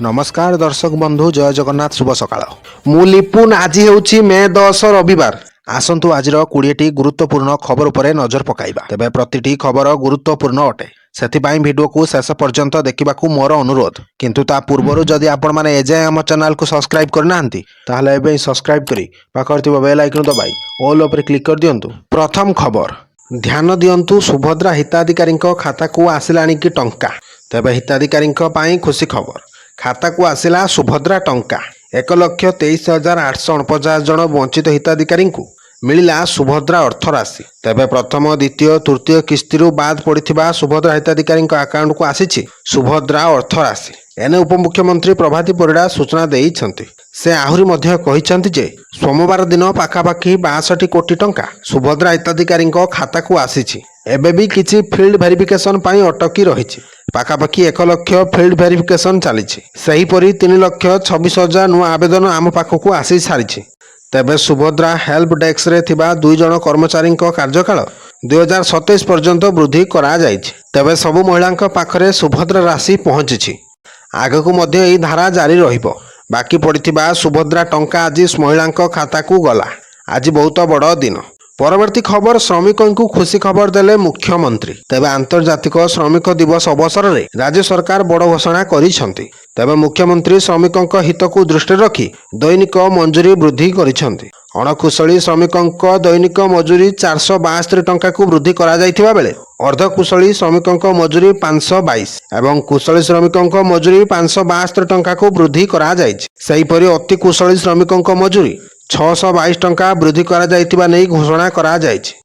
नमस्कार दर्शक बंधु जय जगन्नाथ शुभ सकाळ मु लिपुन आज हेउछि मे 10 रविवार आसंतु आजिर 20टी गुरुत्वपूर्ण खबर उपरे नजर पकाइबा तेबे प्रतिटी खबर गुरुत्वपूर्ण अटे सेथिपाई वीडियो को शेष पर्यंत देखिबाकू मोर अनुरोध किंतु ता पूर्वरु जदि आपण माने एजे हम चैनल को सब्सक्राइब करनांती ताहले एबे सब्सक्राइब करी पाखर थिबा बेल आइकन दबाई ऑल ऊपर क्लिक कर दियंतु। प्रथम खबर ध्यान दियंतु सुभद्रा हिताधिकारी खाता को आसिलानी कि टंका तेबे हिताधिकारी पाई खुशी खबर खाता को आसिला सुभद्रा टंका 1,23,849 जन वंचित हिताधिकारी को मिला सुभद्रा अर्थ राशि तेबे प्रथम द्वितीय तृतीय किस्ती बाद पड़ा सुभद्रा हिताधिकारी अकाउंट को आसी सुभद्रा अर्थ राशि एने उपमुख्यमंत्री प्रभाती परिड़ा सूचना देइछन्ति। से आहुरी मध्य कहिछन्ति जे सोमवार दिन पाखापाखि 62 कोटी टंका सुभद्रा हिताधिकारी खाता को आसी एबे भी किछि फील्ड वेरिफिकेशन पाई अटकी रही पाखापाखि 1 लाख फील्ड वेरिफिकेशन चली सेहीपरि 3,26,000 नुआ आवेदन आम पाखक आसी सारी तेबे सुभद्रा हेल्प डेस्क रे थिबा 2 जन कर्मचारी कार्यकाल 2027 पर्यंत वृद्धि करा जायछि। तेबे सबु महिला पाखरे सुभद्रा राशि पहुंची आगकू मध्य एही धारा जारी रहिबो बाकी पड़िथिबा सुभद्रा टंका आज महिला खाता को गला आज बहुत बड़ दिन। परवर्ती खबर श्रमिकों को खुशी खबर देले मुख्यमंत्री तेबे आंतर्जातिक श्रमिक दिवस अवसर में राज्य सरकार बड़ घोषणा करिसेंति तेबे मुख्यमंत्री श्रमिकों हित को दृष्टि रखी दैनिक मंजूरी वृद्धि करिसेंति। अणकुशली श्रमिकों दैनिक मजूरी 472 टंका को वृद्धि करा जायथिबा बेले अर्धकुशली श्रमिकों मजूरी 522 एवं कुशली श्रमिकों मजूरी 572 टंका को वृद्धि करा जायछि। सेहीपरि अति कुशली श्रमिकों मजूरी 622 टंका वृद्धि करा जायथिबा नै घोषणा करा जायछि।